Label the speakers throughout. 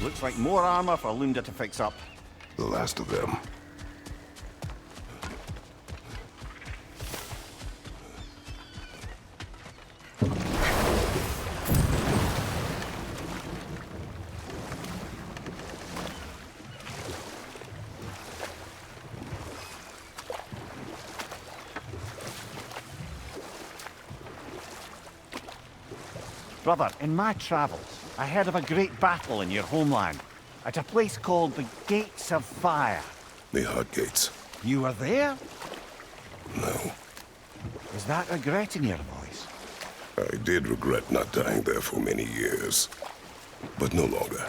Speaker 1: Looks like more armor for Lunda to fix up.
Speaker 2: The last of them.
Speaker 1: Brother, in my travels, I heard of a great battle in your homeland, at a place called the Gates of Fire.
Speaker 2: The Hot Gates.
Speaker 1: You were there?
Speaker 2: No.
Speaker 1: Is that regret in your voice?
Speaker 2: I did regret not dying there for many years. But no longer.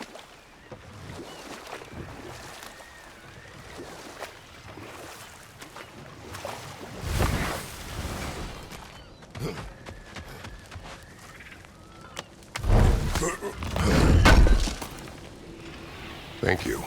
Speaker 2: Thank you.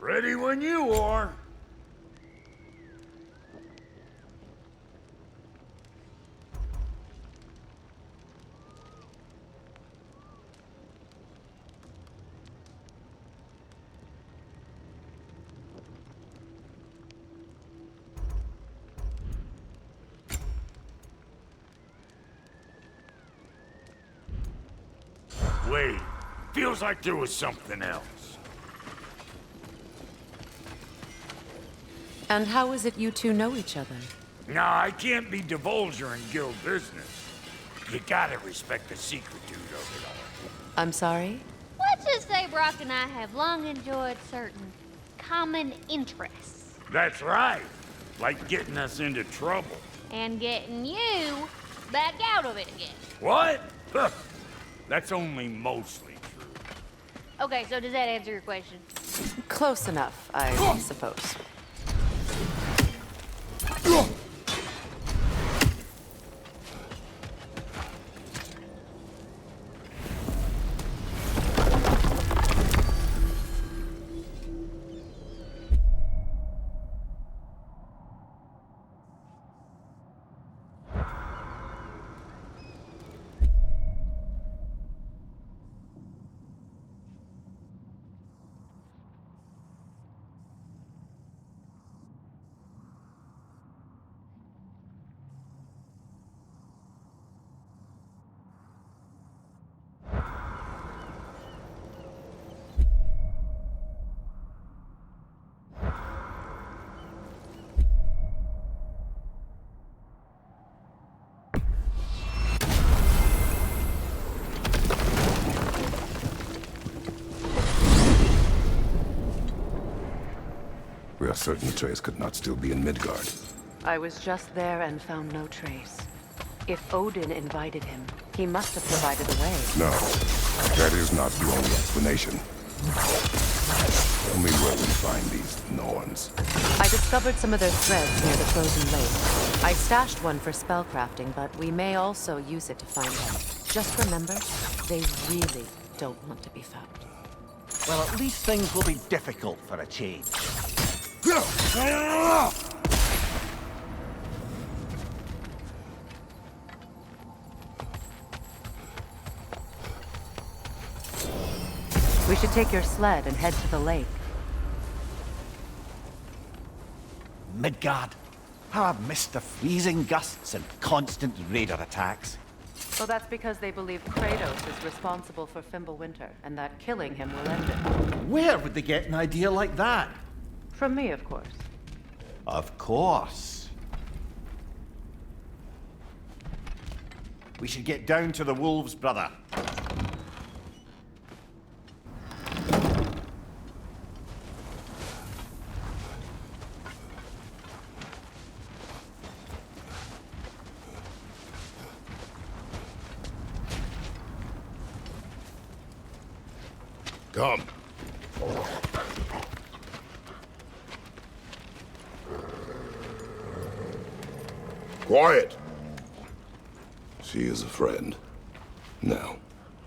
Speaker 3: Ready when you are. Wait, feels like there was something else.
Speaker 4: And how is it you two know each other?
Speaker 3: Nah, I can't be divulger in guild business. You gotta respect the secretude of it all.
Speaker 4: I'm sorry?
Speaker 5: Let's just say Brock and I have long enjoyed certain common interests.
Speaker 3: That's right. Like getting us into trouble.
Speaker 5: And getting you back out of it again.
Speaker 3: What? Huh. That's only mostly true.
Speaker 5: Okay, so does that answer your question?
Speaker 4: Close enough, I suppose.
Speaker 2: We are certain the trace could not still be in Midgard.
Speaker 4: I was just there and found no trace. If Odin invited him, he must have provided a way.
Speaker 2: No, that is not the only explanation. Tell me where we find these Norns.
Speaker 4: I discovered some of their threads near the frozen lake. I stashed one for spellcrafting, but we may also use it to find them. Just remember, they really don't want to be found.
Speaker 1: Well, at least things will be difficult for a change.
Speaker 4: We should take your sled and head to the lake.
Speaker 1: Midgard. How I've missed the freezing gusts and constant raider attacks.
Speaker 4: Well, that's because they believe Kratos is responsible for Fimbulwinter, and that killing him will end it.
Speaker 1: Where would they get an idea like that?
Speaker 4: From me, of course.
Speaker 1: Of course. We should get down to the wolves, brother.
Speaker 2: Come. Quiet. She is a friend. Now.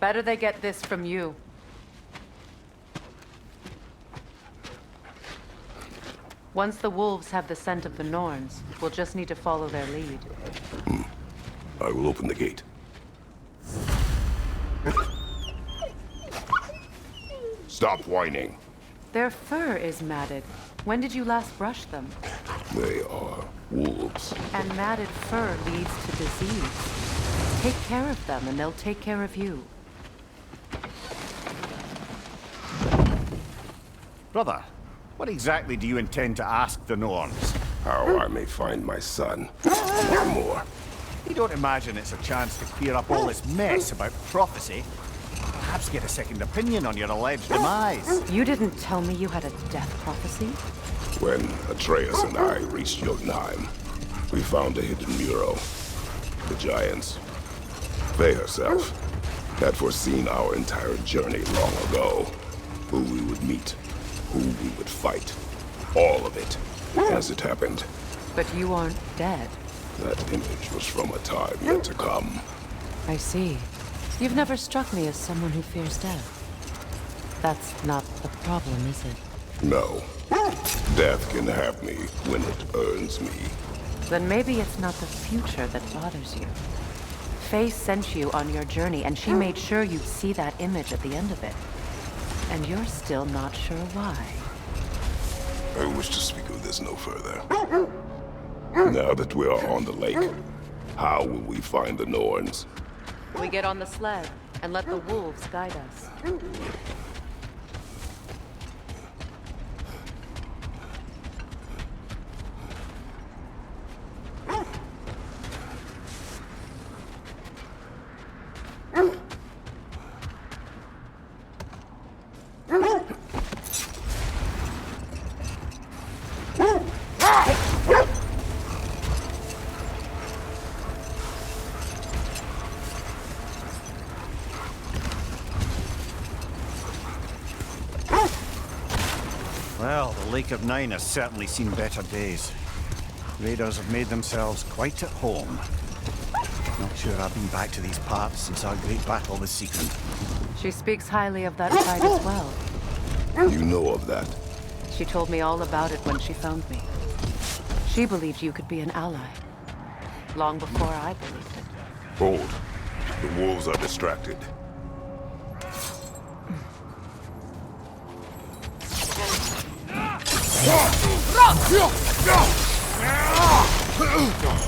Speaker 4: Better they get this from you. Once the wolves have the scent of the Norns, we'll just need to follow their lead.
Speaker 2: I will open the gate. Stop whining.
Speaker 4: Their fur is matted. When did you last brush them?
Speaker 2: They are wolves.
Speaker 4: And matted fur leads to disease. Take care of them and they'll take care of you.
Speaker 1: Brother, what exactly do you intend to ask the Norns?
Speaker 2: How I may find my son. Or more.
Speaker 1: You don't imagine it's a chance to clear up all this mess about prophecy? Perhaps get a second opinion on your alleged demise.
Speaker 4: You didn't tell me you had a death prophecy?
Speaker 2: When Atreus and I reached Jotunheim, we found a hidden mural. The giants, they herself, had foreseen our entire journey long ago. Who we would meet, who we would fight. All of it, as it happened.
Speaker 4: But you aren't dead.
Speaker 2: That image was from a time yet to come.
Speaker 4: I see. You've never struck me as someone who fears death. That's not the problem, is it?
Speaker 2: No. Death can have me when it earns me.
Speaker 4: Then maybe it's not the future that bothers you. Faye sent you on your journey, and she made sure you'd see that image at the end of it. And you're still not sure why.
Speaker 2: I wish to speak of this no further. Now that we are on the lake, how will we find the Norns?
Speaker 4: We get on the sled and let the wolves guide us.
Speaker 1: Well, the Lake of Nine has certainly seen better days. Raiders have made themselves quite at home. Not sure I've been back to these parts since our great battle with Sigrid.
Speaker 4: She speaks highly of that fight as well.
Speaker 2: You know of that?
Speaker 4: She told me all about it when she found me. She believed you could be an ally. Long before I believed it.
Speaker 2: Hold. The wolves are distracted.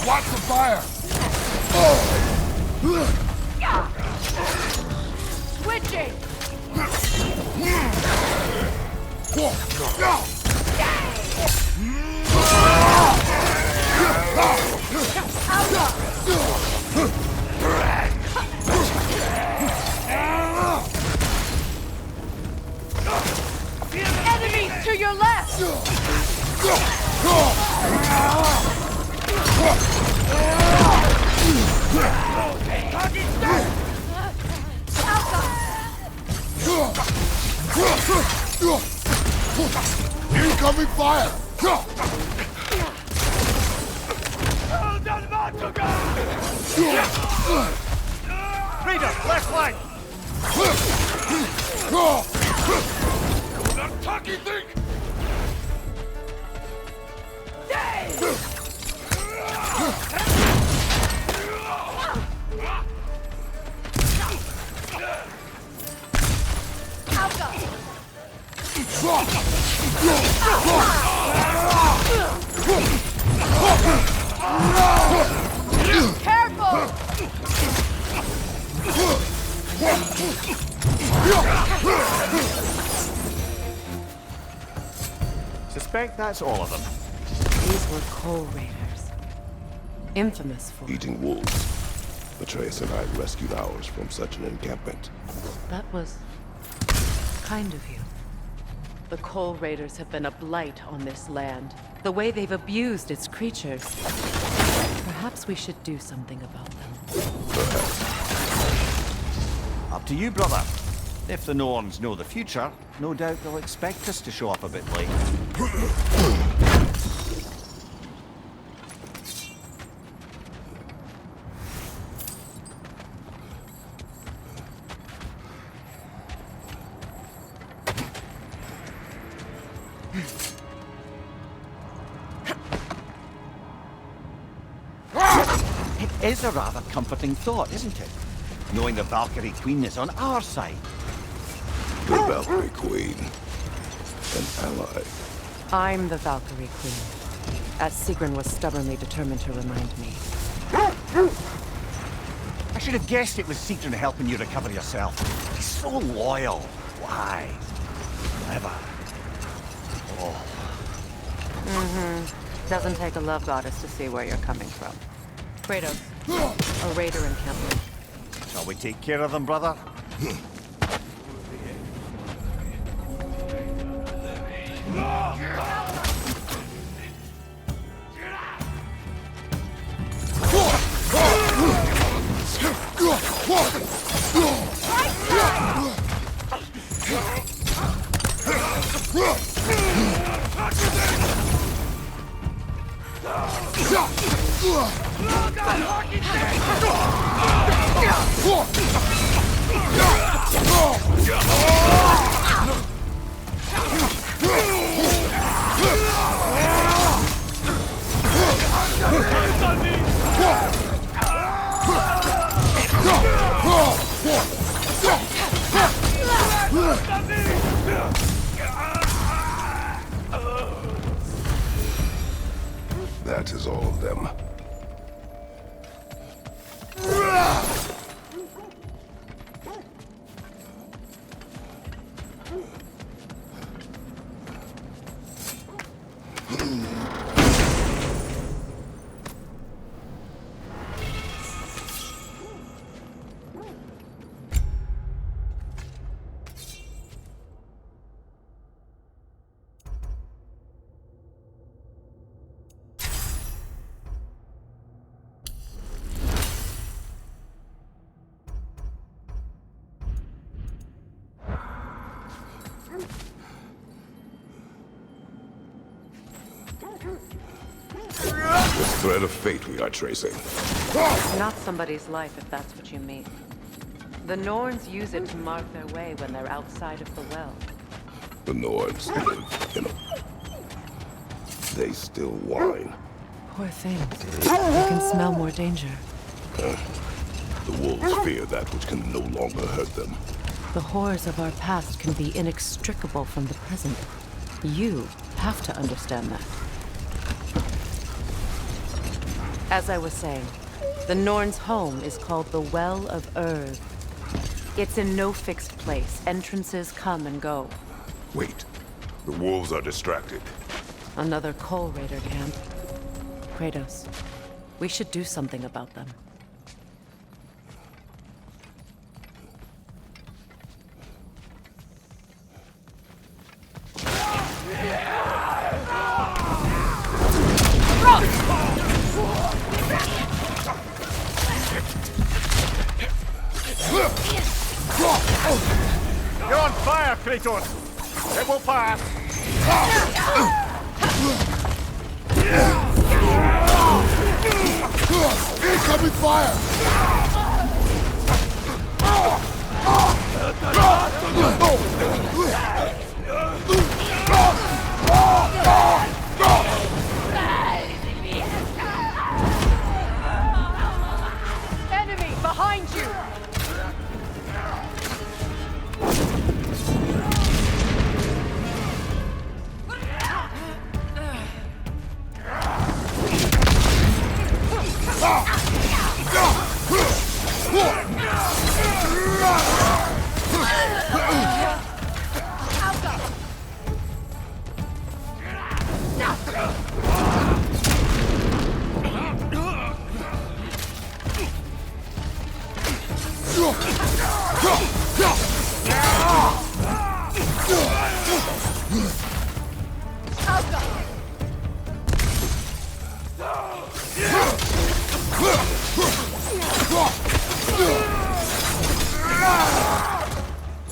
Speaker 6: Watch the fire!
Speaker 5: Switching! Enemies to your left!
Speaker 6: Incoming fire!
Speaker 1: Raider, left flank!
Speaker 6: That cocky thing!
Speaker 5: Careful!
Speaker 1: Suspect that's all of them.
Speaker 4: These were coal raiders. Infamous for
Speaker 2: Eating wolves. Atreus and I rescued ours from such an encampment.
Speaker 4: That was kind of you. The Coal Raiders have been a blight on this land. The way they've abused its creatures. Perhaps we should do something about them.
Speaker 1: Up to you, brother. If the Norns know the future, no doubt they'll expect us to show up a bit late. It is a rather comforting thought, isn't it? Knowing the Valkyrie Queen is on our side.
Speaker 2: The Valkyrie Queen. An ally.
Speaker 4: I'm the Valkyrie Queen, as Sigrun was stubbornly determined to remind me.
Speaker 1: I should have guessed it was Sigrun helping you recover yourself. He's so loyal. Why? Clever. Oh.
Speaker 4: Doesn't take a love goddess to see where you're coming from. Kratos, a raider encampment.
Speaker 1: Shall we take care of them, brother?
Speaker 2: That is all of them. This thread of fate we are tracing.
Speaker 4: Not somebody's life, if that's what you mean. The Norns use it to mark their way when they're outside of the well.
Speaker 2: The Norns live in a... They still whine.
Speaker 4: Poor things. They can smell more danger.
Speaker 2: The wolves fear that which can no longer hurt them.
Speaker 4: The horrors of our past can be inextricable from the present. You have to understand that. As I was saying, the Norns' home is called the Well of Urd. It's in no fixed place. Entrances come and go.
Speaker 2: Wait. The wolves are distracted.
Speaker 4: Another Coal Raider camp. Kratos, we should do something about them.
Speaker 1: You're on fire, Kratos! It will pass!
Speaker 6: Incoming fire!
Speaker 4: Enemy behind you!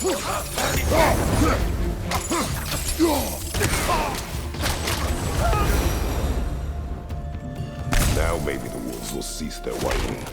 Speaker 2: Now maybe the wolves will cease their whining.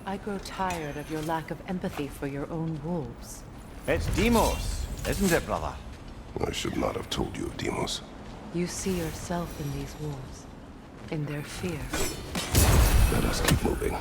Speaker 4: I grow tired of your lack of empathy for your own wolves.
Speaker 1: It's Demos, isn't it, brother?
Speaker 2: I should not have told you of Demos.
Speaker 4: You see yourself in these wolves, in their fear.
Speaker 2: Let us keep moving.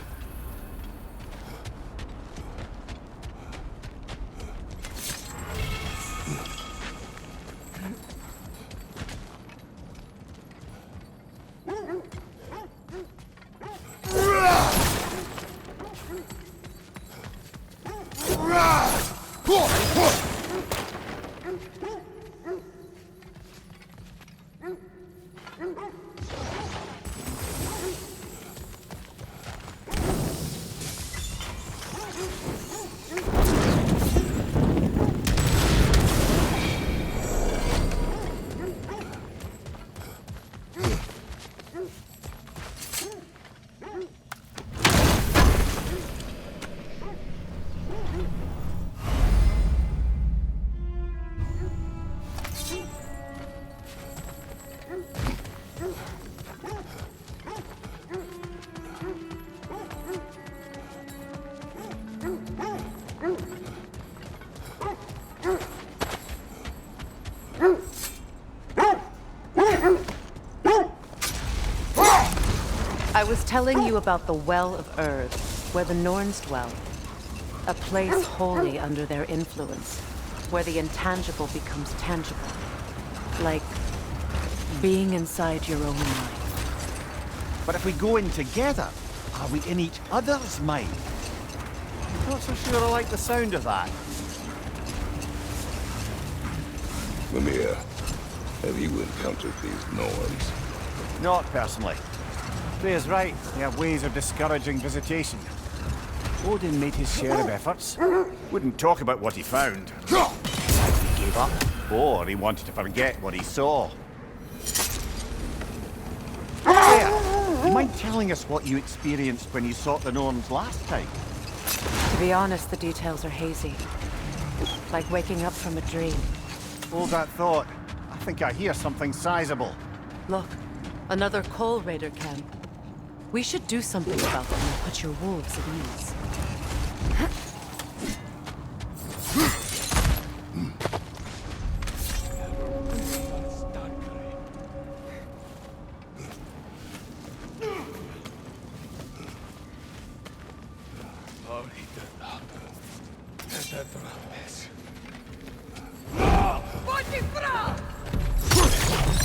Speaker 4: I was telling you about the Well of Earth, where the Norns dwell. A place wholly under their influence, where the intangible becomes tangible. Like being inside your own mind.
Speaker 1: But if we go in together, are we in each other's mind? Not so sure I like the sound of that.
Speaker 2: Vanir, have you encountered these Norns?
Speaker 1: Not personally. Freya's right. They have ways of discouraging visitation. Odin made his share of efforts. Wouldn't talk about what he found. Either he gave up, or he wanted to forget what he saw. Freya, you mind telling us what you experienced when you sought the Norns last time?
Speaker 4: To be honest, the details are hazy. Like waking up from a dream.
Speaker 1: Hold that thought. I think I hear something sizable.
Speaker 4: Look, another Coal Raider camp. We should do something about them and put your wolves at ease.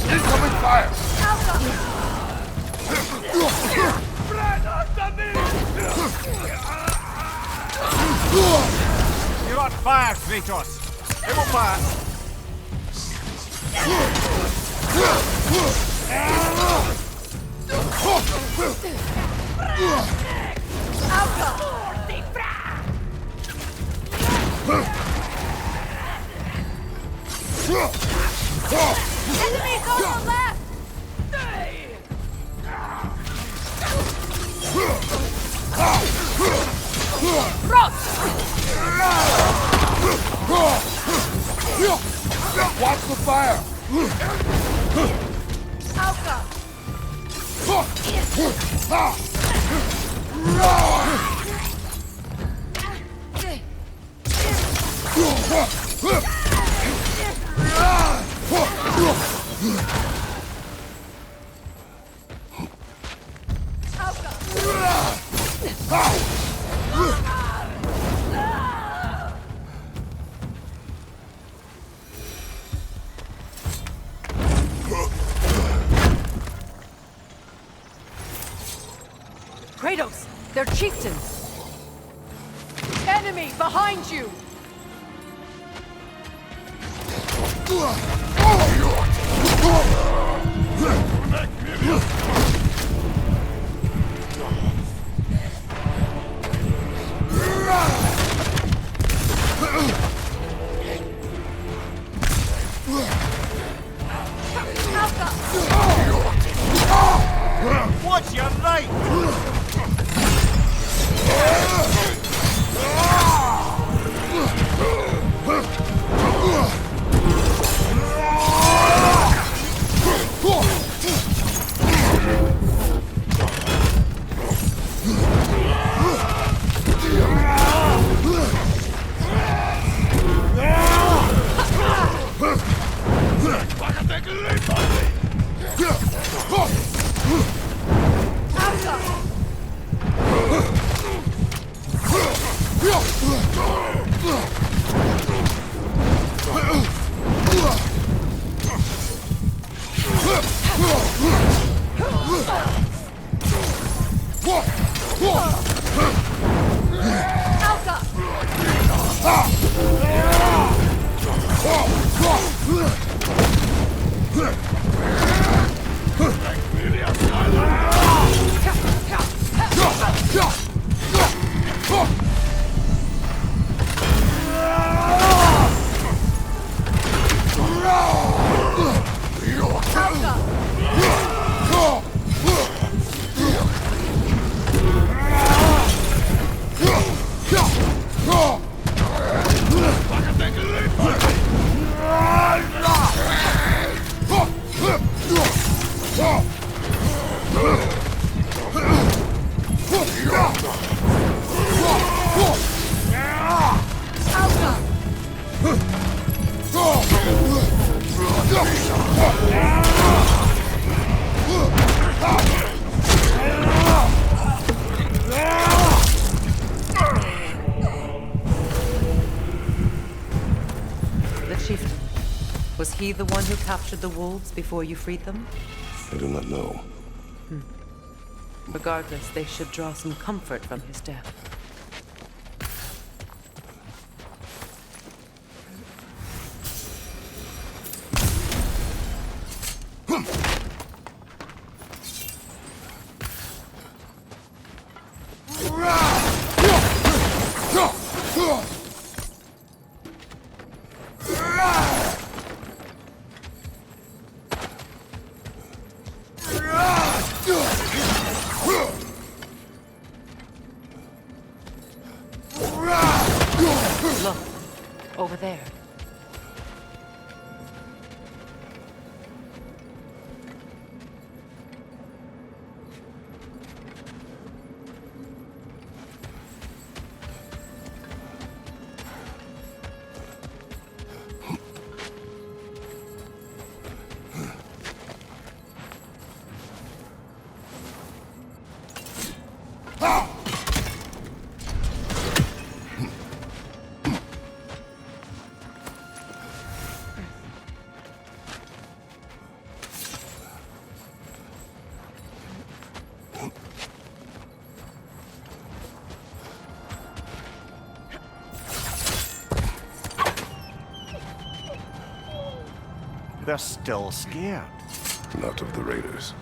Speaker 6: Incoming fire!
Speaker 1: You're on fire, Kratos! It will pass!
Speaker 5: Enemies on the left!
Speaker 6: Watch the fire!
Speaker 4: Kratos! They're chieftains! Enemy behind you!
Speaker 1: Watch your right!
Speaker 4: the chieftain. Was he the one who captured the wolves before you freed them?
Speaker 2: I do not know.
Speaker 4: Regardless, they should draw some comfort from his death. Look, over there.
Speaker 1: They're still scared.
Speaker 2: Not of the raiders.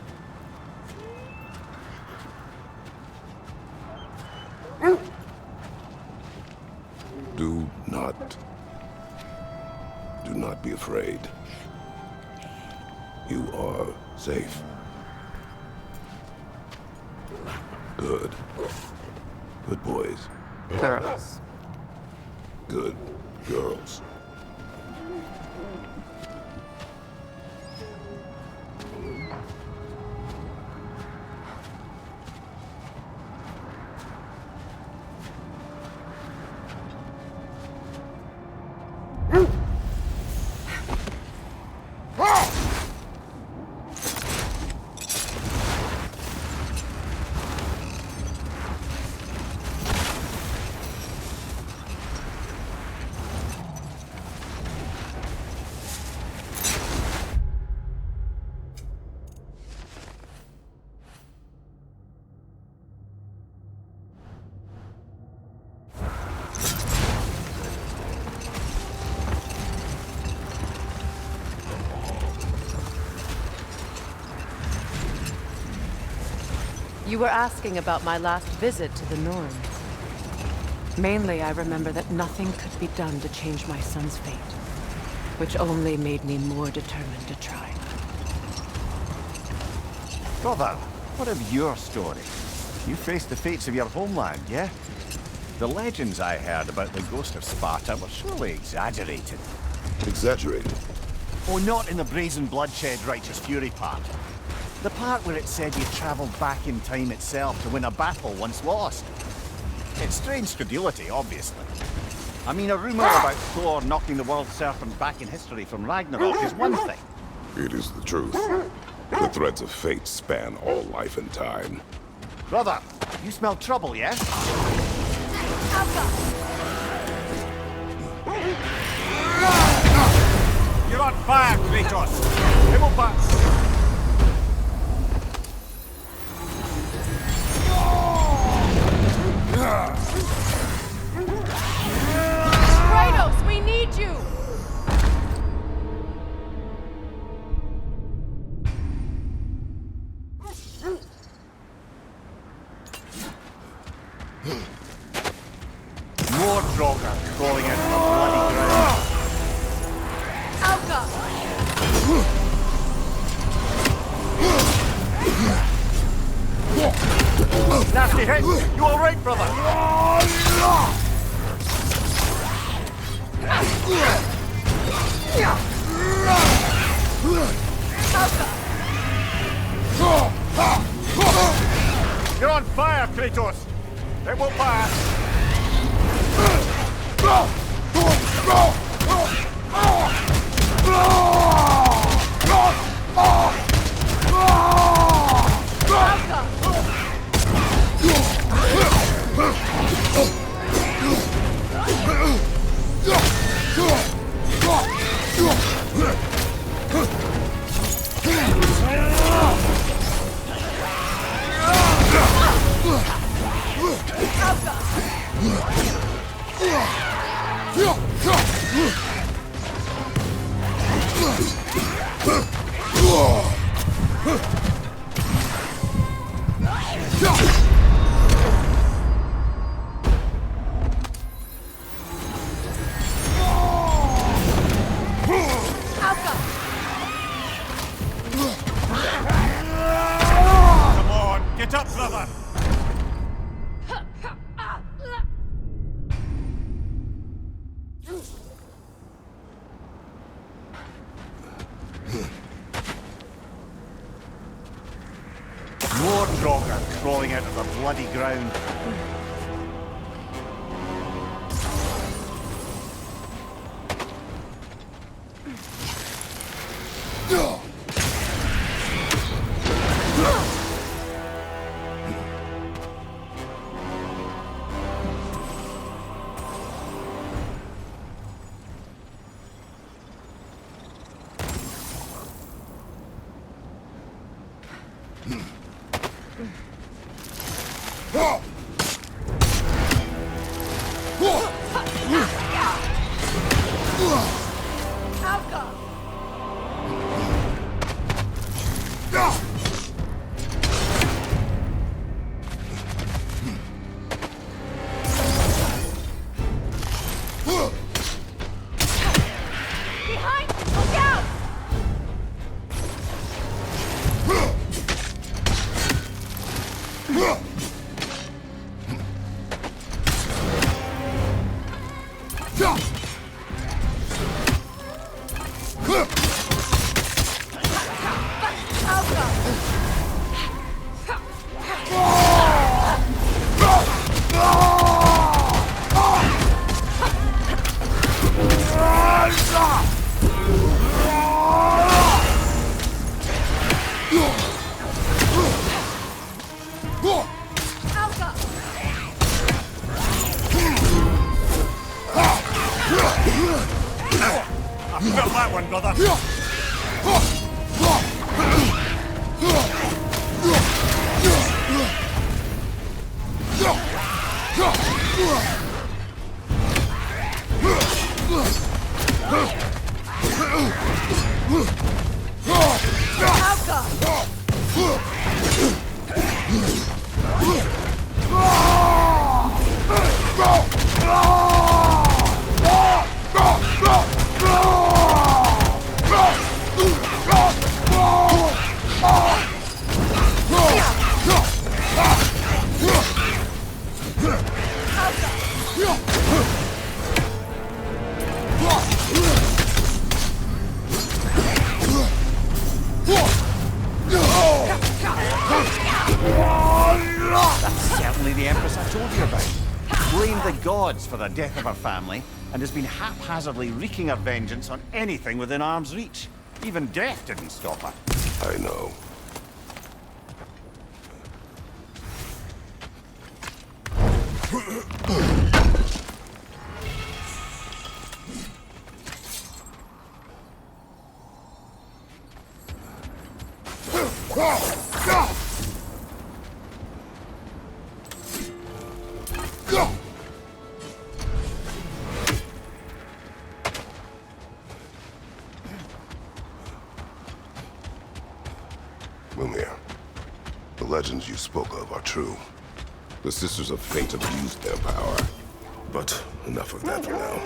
Speaker 2: Do not be afraid. You are safe. Good. Good boys.
Speaker 4: Girls.
Speaker 2: Good girls.
Speaker 4: You were asking about my last visit to the Norns. Mainly, I remember that nothing could be done to change my son's fate, which only made me more determined to try.
Speaker 1: Brother, what of your story? You faced the fates of your homeland, yeah? The legends I heard about the ghost of Sparta were surely exaggerated.
Speaker 2: Exaggerated?
Speaker 1: Oh, not in the brazen bloodshed righteous fury part. The part where it said you travelled back in time itself to win a battle once lost. It's strange credulity, obviously. I mean, a rumour about Thor knocking the world serpent back in history from Ragnarok is one thing.
Speaker 2: It is the truth. The threads of fate span all life and time.
Speaker 1: Brother, you smell trouble, yes? You're on fire, Kratos! It will pass!
Speaker 4: Kratos, we need you!
Speaker 1: More Draugr crawling out of the bloody ground. Nasty hit! You alright, brother? You're on fire, Kratos! It won't pass! Come on, get up, brother! More Draugr crawling out of the bloody ground. I felt that one, brother. Certainly the Empress I told you about. Blamed the gods for the death of her family, and has been haphazardly wreaking her vengeance on anything within arm's reach. Even death didn't stop her.
Speaker 2: I know. Mimir, the legends you spoke of are true. The Sisters of Fate abused their power. But enough of that for now.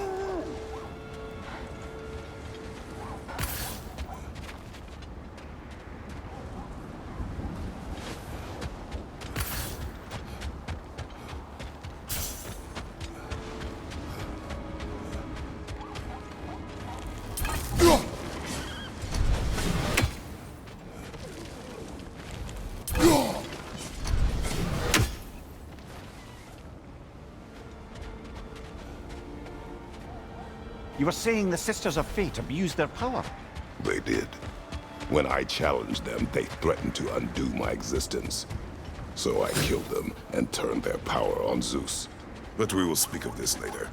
Speaker 1: You were saying the Sisters of Fate abused their power?
Speaker 2: They did. When I challenged them, they threatened to undo my existence. So I killed them and turned their power on Zeus. But we will speak of this later.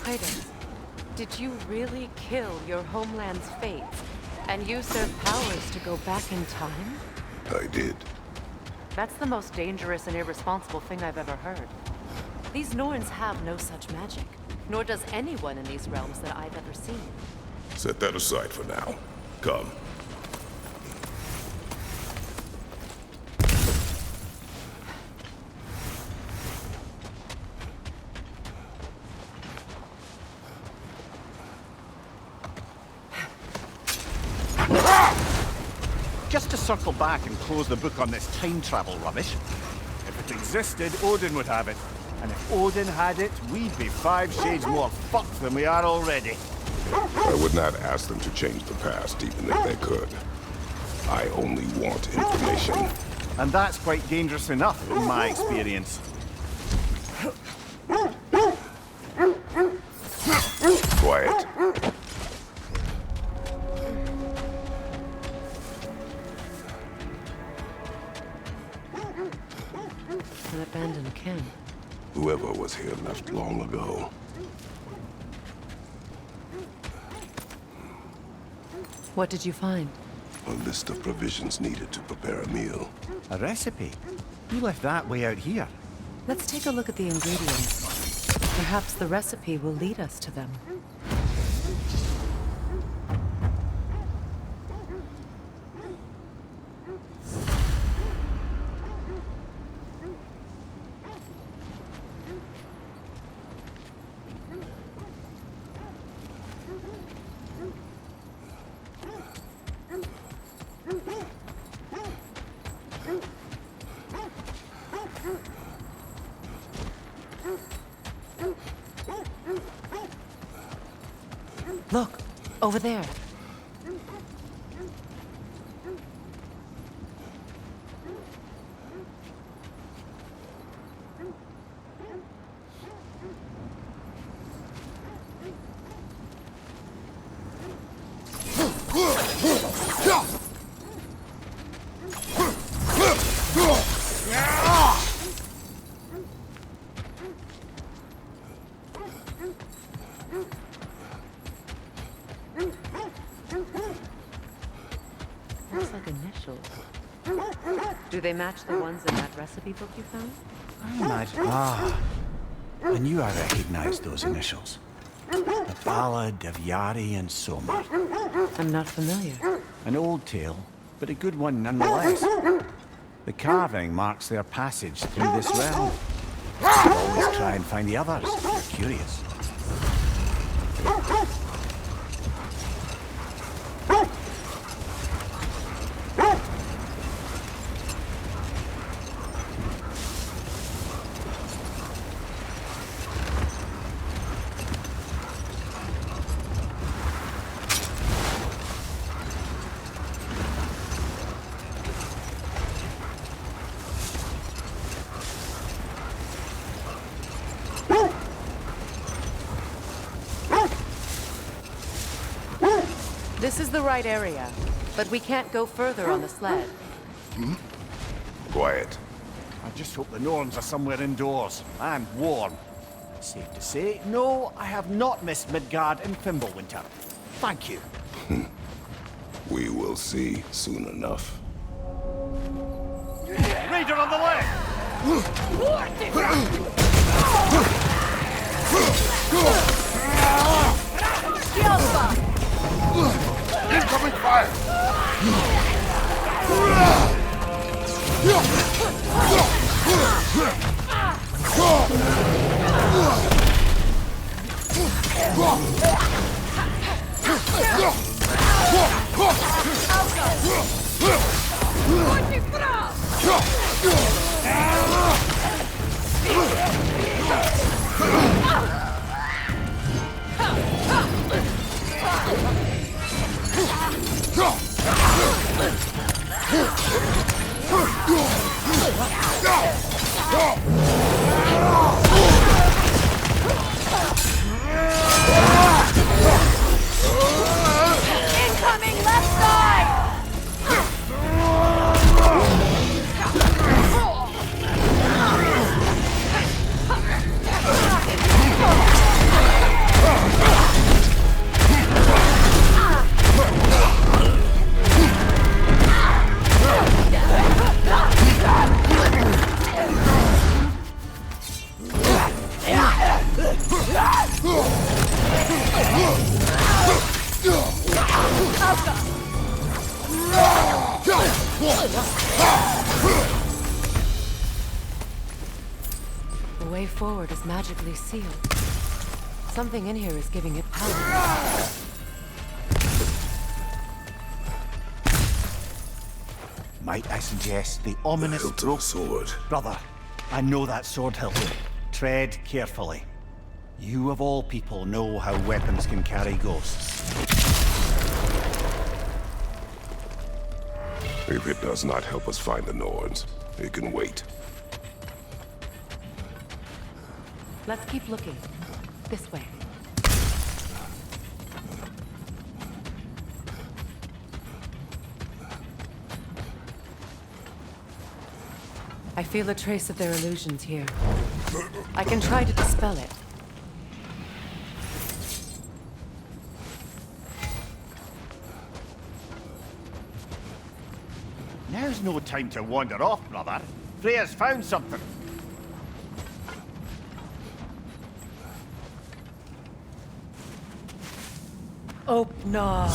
Speaker 4: Titus, did you really kill your homeland's fates and use their powers to go back in time?
Speaker 2: I did.
Speaker 4: That's the most dangerous and irresponsible thing I've ever heard. These Norns have no such magic, nor does anyone in these realms that I've ever seen.
Speaker 2: Set that aside for now. Come.
Speaker 1: Just to circle back and close the book on this time travel rubbish. If it existed, Odin would have it. And if Odin had it, we'd be 5 shades more fucked than we are already.
Speaker 2: I would not ask them to change the past, even if they could. I only want information.
Speaker 1: And that's quite dangerous enough, in my experience.
Speaker 2: Quiet.
Speaker 4: An abandoned camp.
Speaker 2: Whoever was here left long ago.
Speaker 4: What did you find?
Speaker 2: A list of provisions needed to prepare a meal.
Speaker 1: A recipe? You left that way out here.
Speaker 4: Let's take a look at the ingredients. Perhaps the recipe will lead us to them. Look, over there. Looks like initials. Do they match the ones in that recipe book you found?
Speaker 1: I imagine. Ah. I knew I recognized those initials. The Ballad of Yari and Soma.
Speaker 4: I'm not familiar.
Speaker 1: An old tale, but a good one nonetheless. The carving marks their passage through this realm. Always try and find the others, if you're curious.
Speaker 4: This is the right area, but we can't go further on the sled.
Speaker 2: Quiet.
Speaker 1: I just hope the Norns are somewhere indoors, and warm. Safe to say, no, I have not missed Midgard and Fimbulwinter. Thank you.
Speaker 2: We will see soon enough.
Speaker 1: Raider on the left!
Speaker 6: Incoming fire!
Speaker 5: Incoming left side!
Speaker 4: The way forward is magically sealed. Something in here is giving it power.
Speaker 1: Might I suggest the ominous
Speaker 2: Hilt of a sword.
Speaker 1: Brother, I know that sword hilt. Tread carefully. You of all people know how weapons can carry ghosts.
Speaker 2: If it does not help us find the Norns, it can wait.
Speaker 4: Let's keep looking. This way. I feel a trace of their illusions here. I can try to dispel it.
Speaker 1: Now's no time to wander off, brother. Freya's found something.
Speaker 4: No.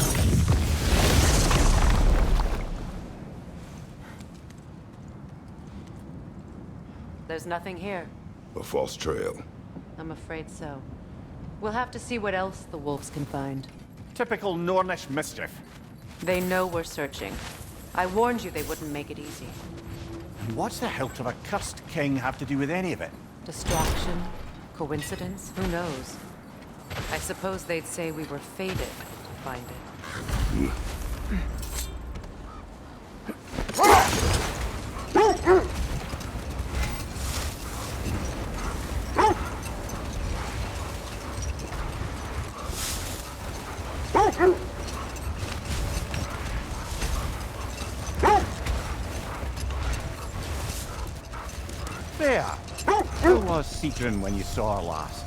Speaker 4: There's nothing here.
Speaker 2: A false trail.
Speaker 4: I'm afraid so. We'll have to see what else the wolves can find.
Speaker 1: Typical Nornish mischief.
Speaker 4: They know we're searching. I warned you they wouldn't make it easy.
Speaker 1: And what's the hilt of a cursed king have to do with any of it?
Speaker 4: Distraction? Coincidence? Who knows? I suppose they'd say we were fated to find it.
Speaker 1: Freya, how was Sigrun when you saw her last?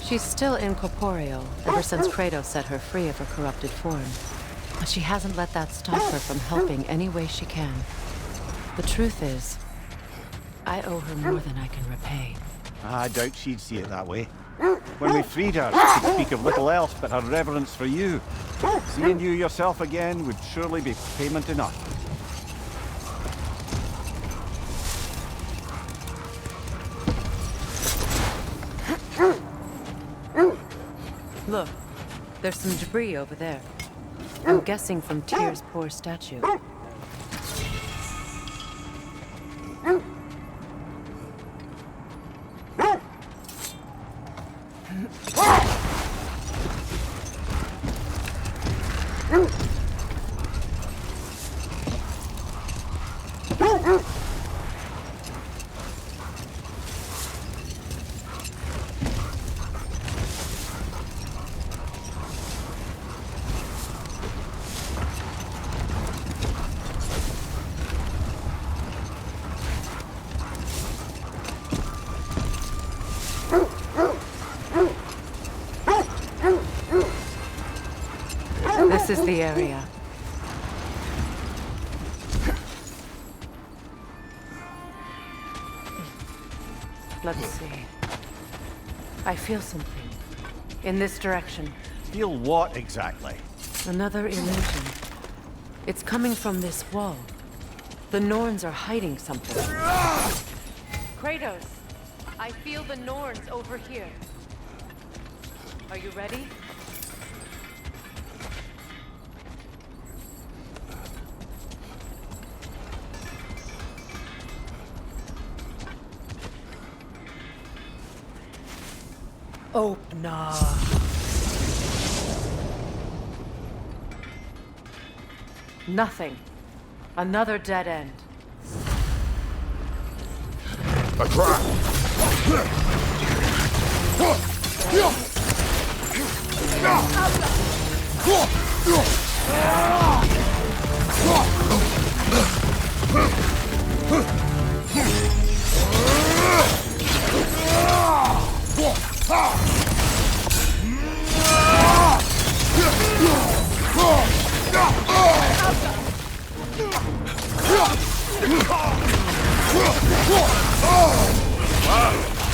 Speaker 4: She's still incorporeal, ever since Kratos set her free of her corrupted form. But she hasn't let that stop her from helping any way she can. The truth is, I owe her more than I can repay.
Speaker 1: I doubt she'd see it that way. When we freed her, she could speak of little else but her reverence for you. Seeing you yourself again would surely be payment enough.
Speaker 4: Look, there's some debris over there. I'm guessing from Tyr's poor statue. This is the area. Let's see. I feel something. In this direction.
Speaker 1: Feel what exactly?
Speaker 4: Another illusion. It's coming from this wall. The Norns are hiding something. Kratos! I feel the Norns over here. Are you ready? Opener. Nothing. Another dead end.
Speaker 2: A trap!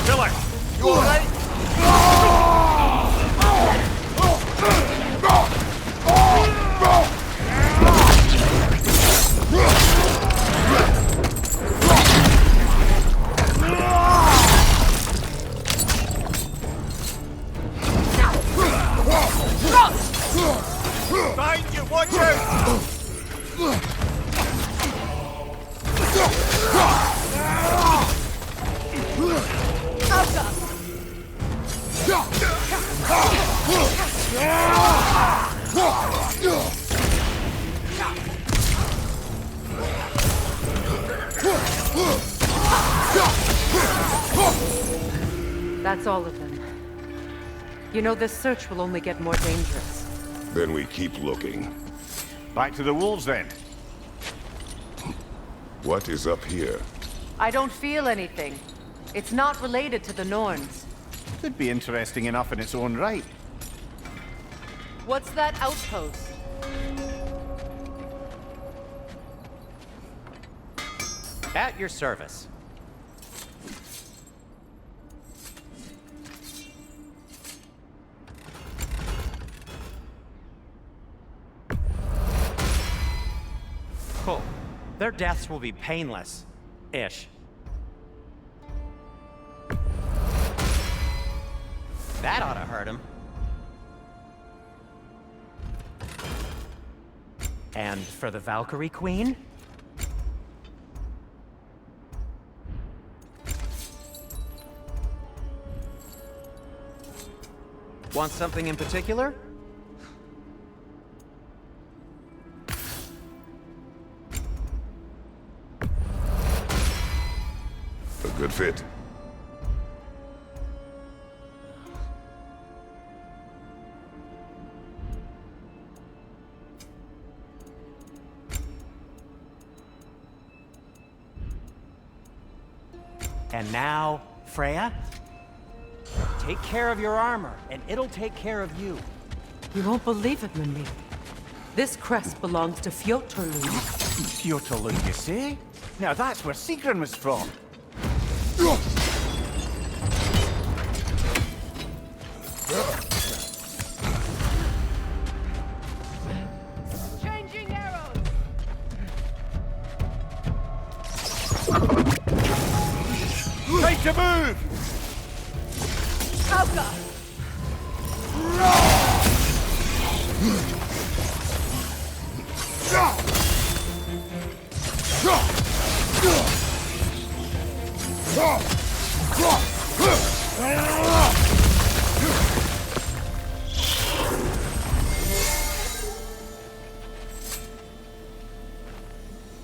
Speaker 1: Kill it!
Speaker 6: You alright?
Speaker 4: That's all of them. You know, this search will only get more dangerous.
Speaker 2: Then we keep looking.
Speaker 1: Back to the wolves, then.
Speaker 2: What is up here?
Speaker 4: I don't feel anything. It's not related to the Norns.
Speaker 1: Could be interesting enough in its own right.
Speaker 4: What's that outpost?
Speaker 7: At your service. Cool. Their deaths will be painless-ish. That ought to hurt him. And for the Valkyrie Queen? Want something in particular?
Speaker 2: A good fit.
Speaker 7: And now, Freya? Take care of your armor, and it'll take care of you.
Speaker 4: You won't believe it, Manny. This crest belongs to Fjotorlund.
Speaker 1: Fjotorlund, you say? Now that's where Sigrun was from.
Speaker 6: Changing arrows!
Speaker 1: Right to move!
Speaker 6: Hauka!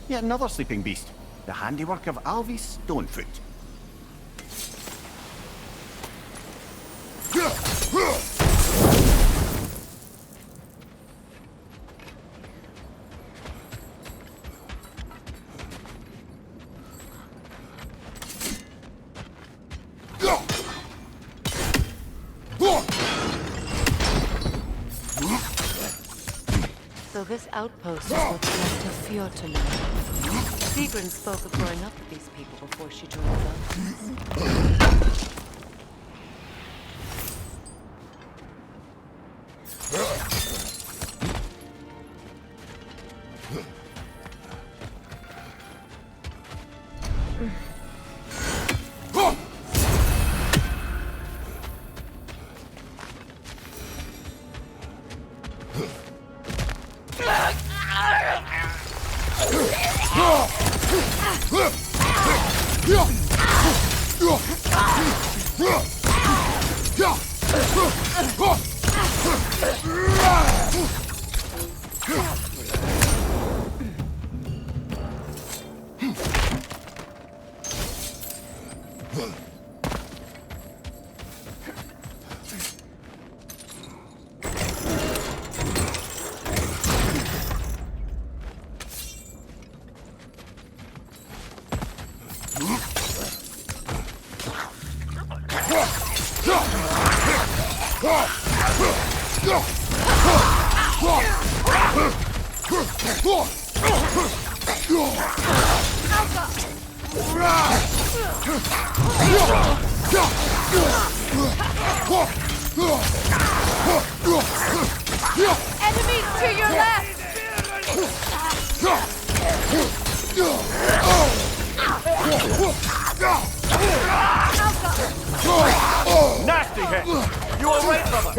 Speaker 1: Yet another sleeping beast. The handiwork of Alvi Stonefoot.
Speaker 4: So this outpost is what's left of Fjotorlund. Sigrun spoke of growing up with these people before she joined the Dwarves.
Speaker 6: Enemies to your left!
Speaker 1: Nasty hit! You alright, brother?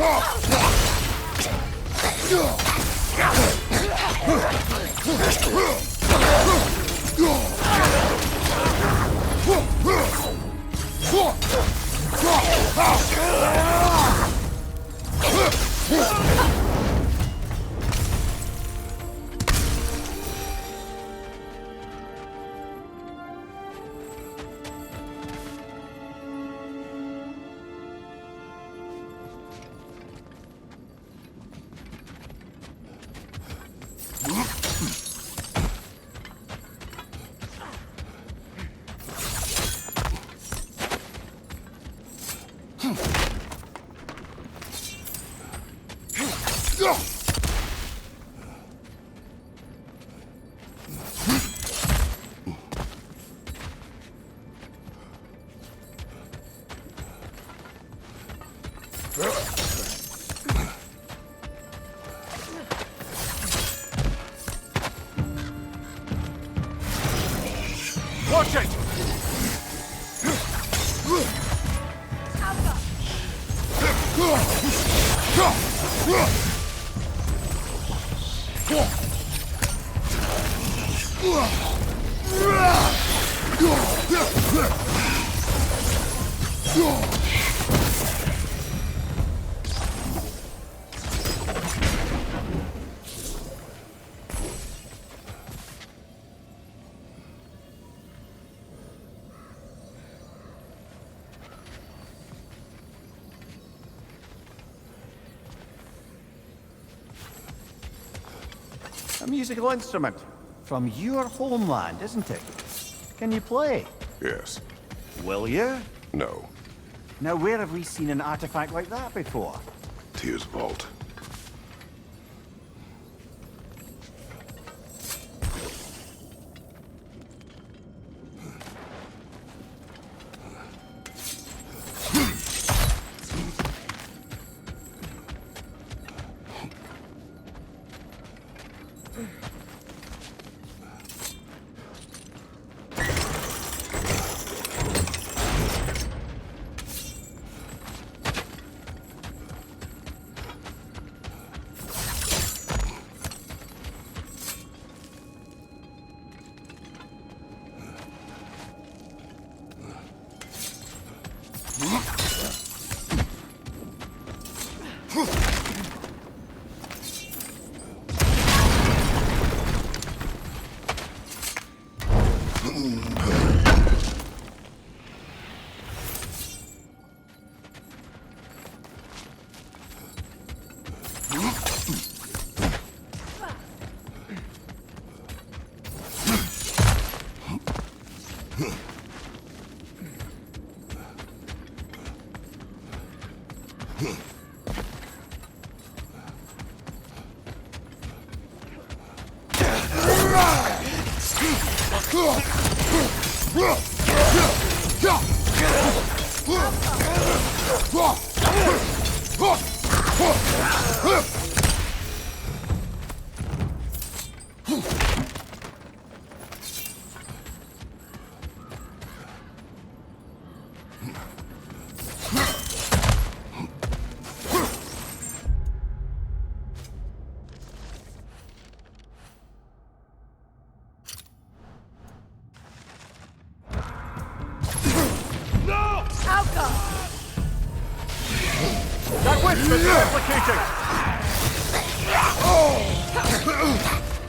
Speaker 1: Watch it! A musical instrument from your homeland, isn't it? Can you play?
Speaker 2: Yes.
Speaker 1: Will you?
Speaker 2: No.
Speaker 1: Now, where have we seen an artifact like that before?
Speaker 2: Tyr's vault.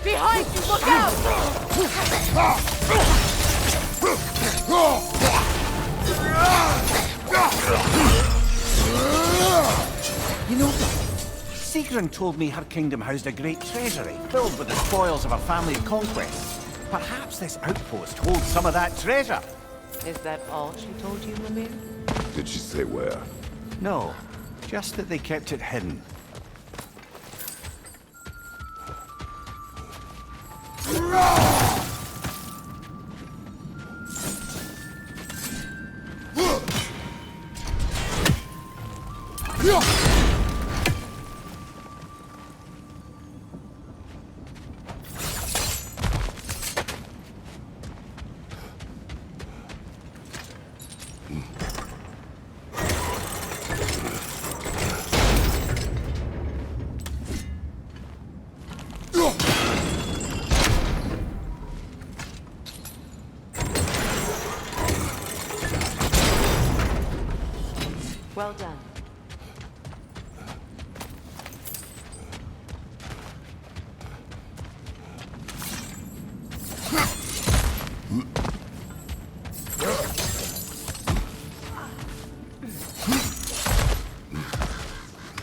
Speaker 6: Behind you, look out!
Speaker 1: You know, Sigrun told me her kingdom housed a great treasury filled with the spoils of her family's conquests. Perhaps this outpost holds some of that treasure.
Speaker 4: Is that all she told you, Mimir?
Speaker 2: Did she say where?
Speaker 1: No, just that they kept it hidden.
Speaker 4: Well done.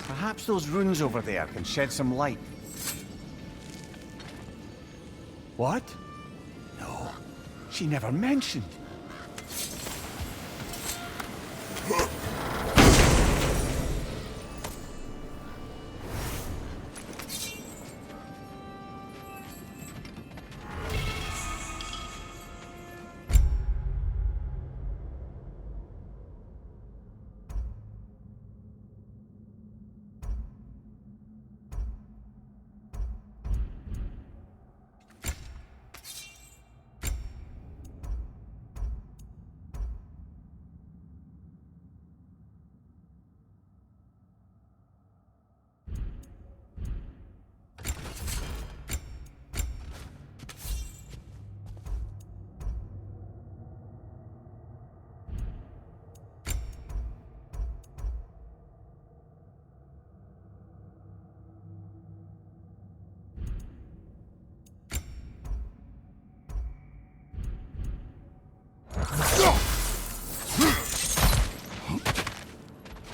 Speaker 1: Perhaps those runes over there can shed some light. What? No, she never mentioned.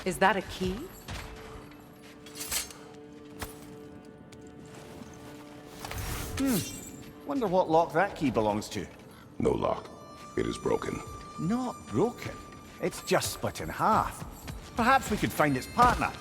Speaker 4: Is that a key?
Speaker 1: Wonder what lock that key belongs to.
Speaker 2: No lock. It is broken.
Speaker 1: Not broken. It's just split in half. Perhaps we could find its partner.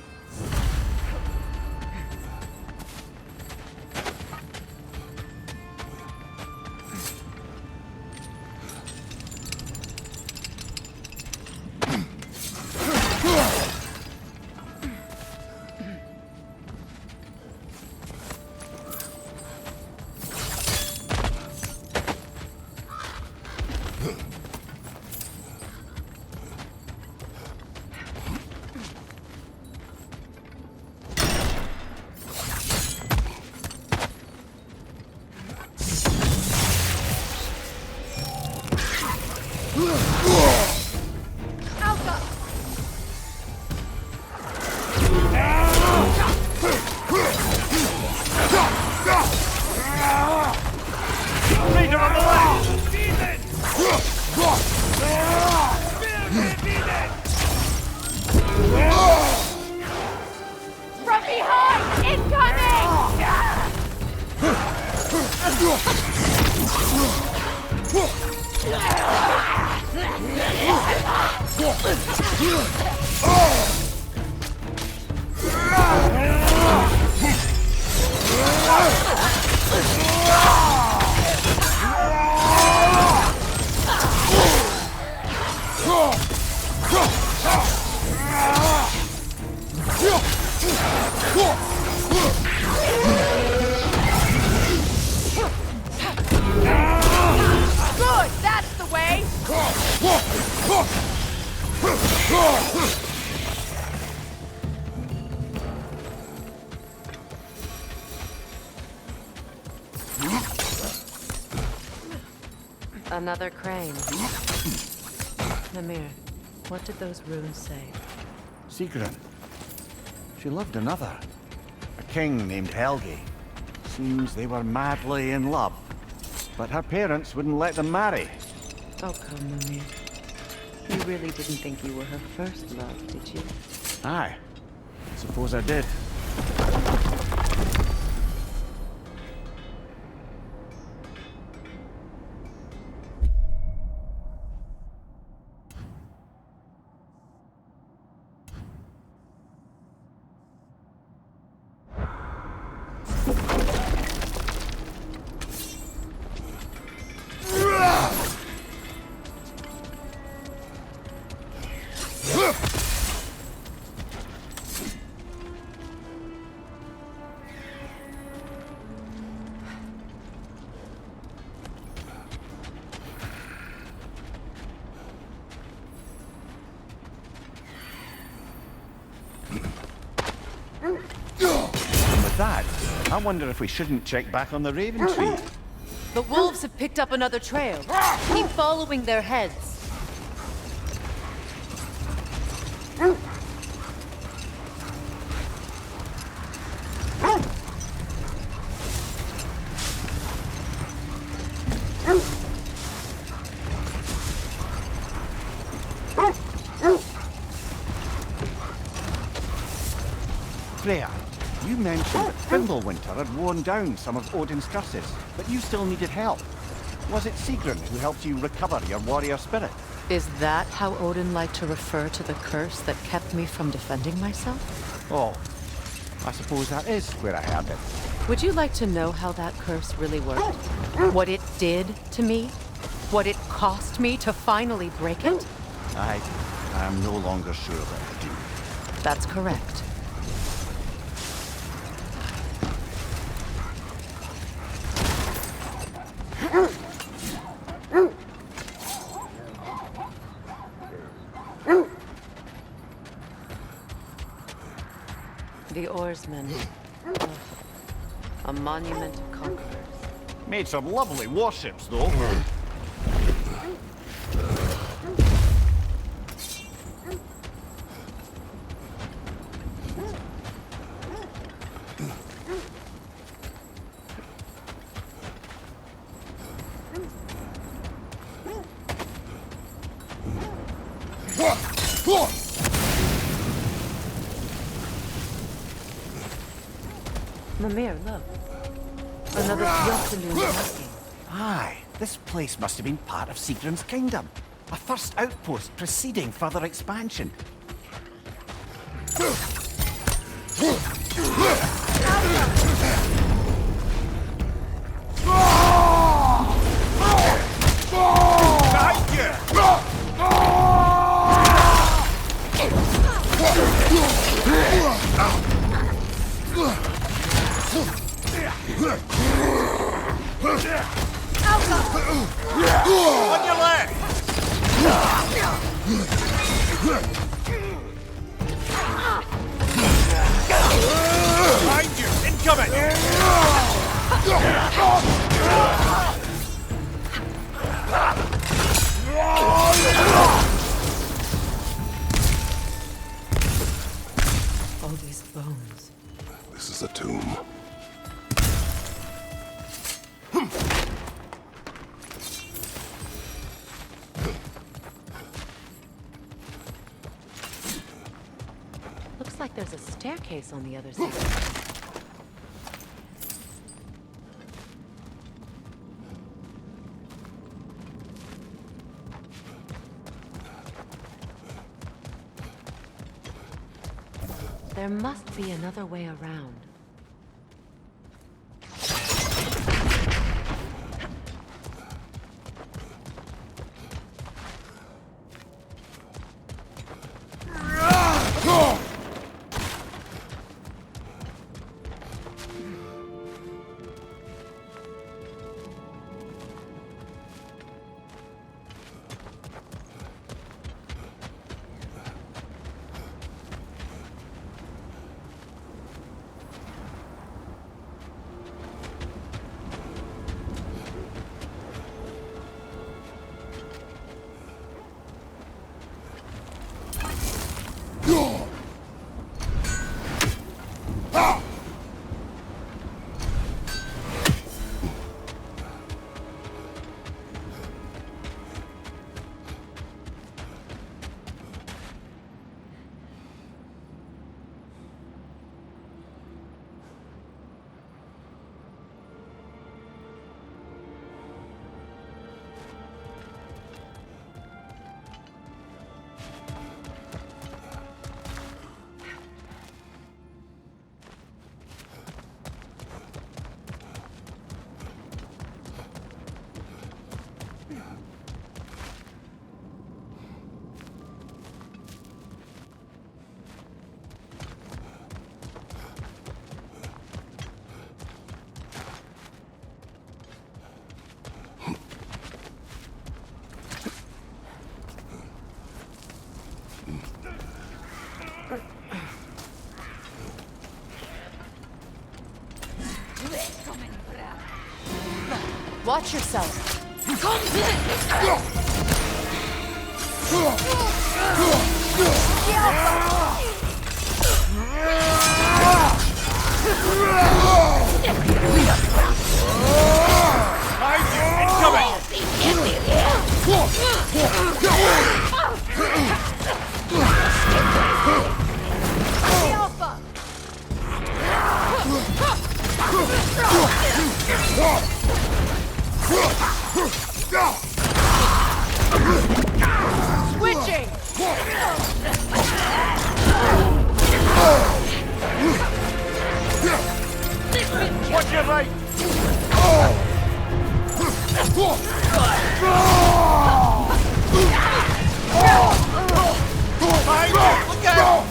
Speaker 6: From behind! Incoming! Good! That's the way!
Speaker 4: Another crane. Mimir, what did those runes say?
Speaker 1: Sigrun. She loved another. A king named Helgi. Seems they were madly in love. But her parents wouldn't let them marry.
Speaker 4: Oh, come, Mimir. You really didn't think you were her first love, did you?
Speaker 1: Aye. Suppose I did. That, I wonder if we shouldn't check back on the Raven Tree.
Speaker 4: The wolves have picked up another trail. Keep following their heads.
Speaker 1: Freya, you mentioned that Fimbulwinter had worn down some of Odin's curses, but you still needed help. Was it Sigrun who helped you recover your warrior spirit?
Speaker 4: Is that how Odin liked to refer to the curse that kept me from defending myself?
Speaker 1: Oh, I suppose that is where I heard it.
Speaker 4: Would you like to know how that curse really worked? What it did to me? What it cost me to finally break it?
Speaker 1: I am no longer sure that I do.
Speaker 4: That's correct. The oarsmen. A monument of conquerors.
Speaker 1: Made some lovely warships, though.
Speaker 4: Mimir, look. Another Jotun walking.
Speaker 1: Aye, this place must have been part of Sigrim's kingdom. A first outpost preceding further expansion.
Speaker 3: On your left! Behind you! Incoming!
Speaker 4: All these bones.
Speaker 2: This is a tomb.
Speaker 4: Looks like there's a staircase on the other side. There must be another way around.
Speaker 6: Watch yourself. Switching!
Speaker 3: Watch your right! Look out!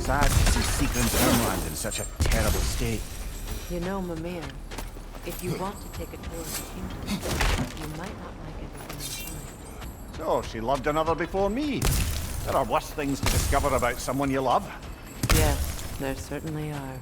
Speaker 1: Sad to see Siegmund's homeland in such a terrible state.
Speaker 4: You know, Mimir, if you want to take a tour of the kingdom, you might not like everything you find.
Speaker 1: So, she loved another before me. There are worse things to discover about someone you love.
Speaker 4: Yes, there certainly are.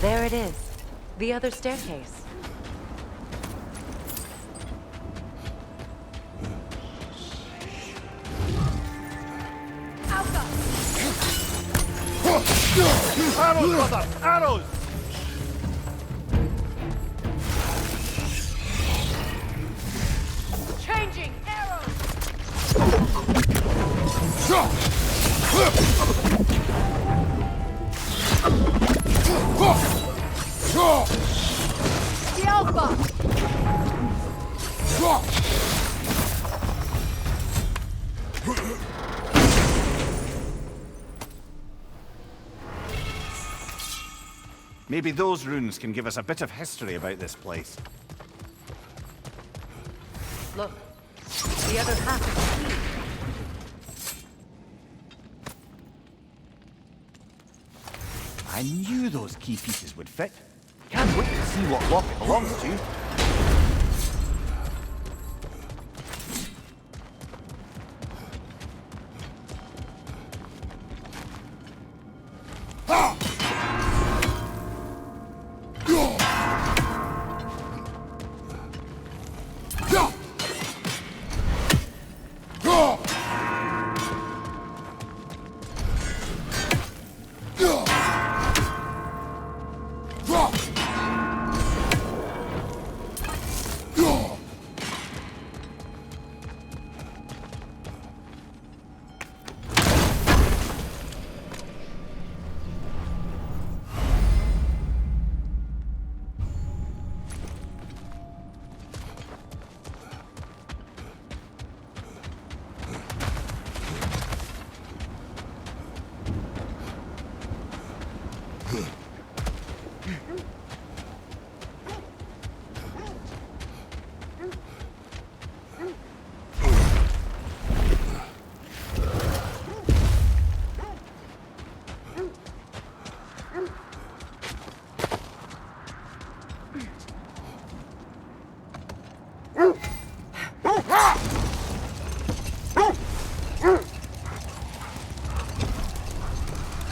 Speaker 4: There it is. The other staircase.
Speaker 1: Arrows, brother! Arrows!
Speaker 6: Changing arrows! The Alpha!
Speaker 1: Maybe those runes can give us a bit of history about this place.
Speaker 4: Look, the other half of the key.
Speaker 1: I knew those key pieces would fit. Can't wait to see what lock it belongs to.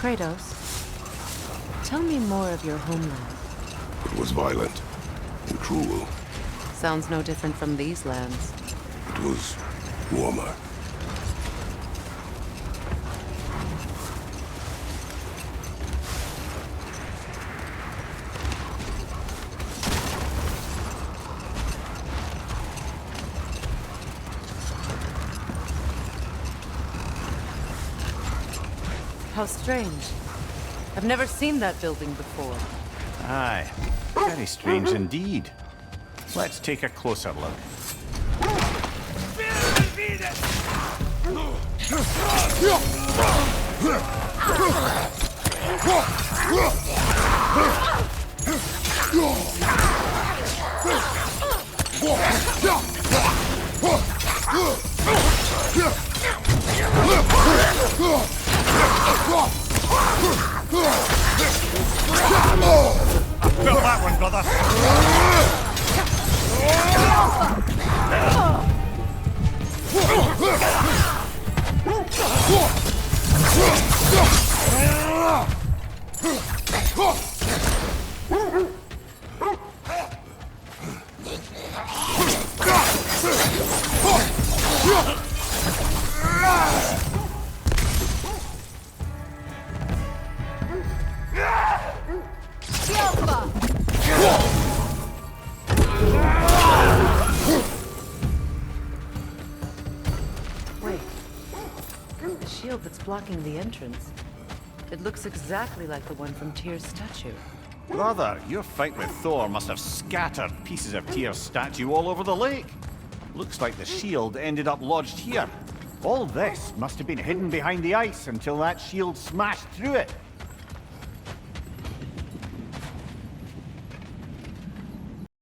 Speaker 4: Kratos, tell me more of your homeland.
Speaker 2: It was violent and cruel.
Speaker 4: Sounds no different from these lands.
Speaker 2: It was warmer.
Speaker 4: How strange. I've never seen that building before.
Speaker 1: Aye, very strange indeed. Let's take a closer look. Feel that one, brother.
Speaker 4: Wait. The shield that's blocking the entrance. It looks exactly like the one from Tyr's statue.
Speaker 1: Brother, your fight with Thor must have scattered pieces of Tyr's statue all over the lake. Looks like the shield ended up lodged here. All this must have been hidden behind the ice until that shield smashed through it.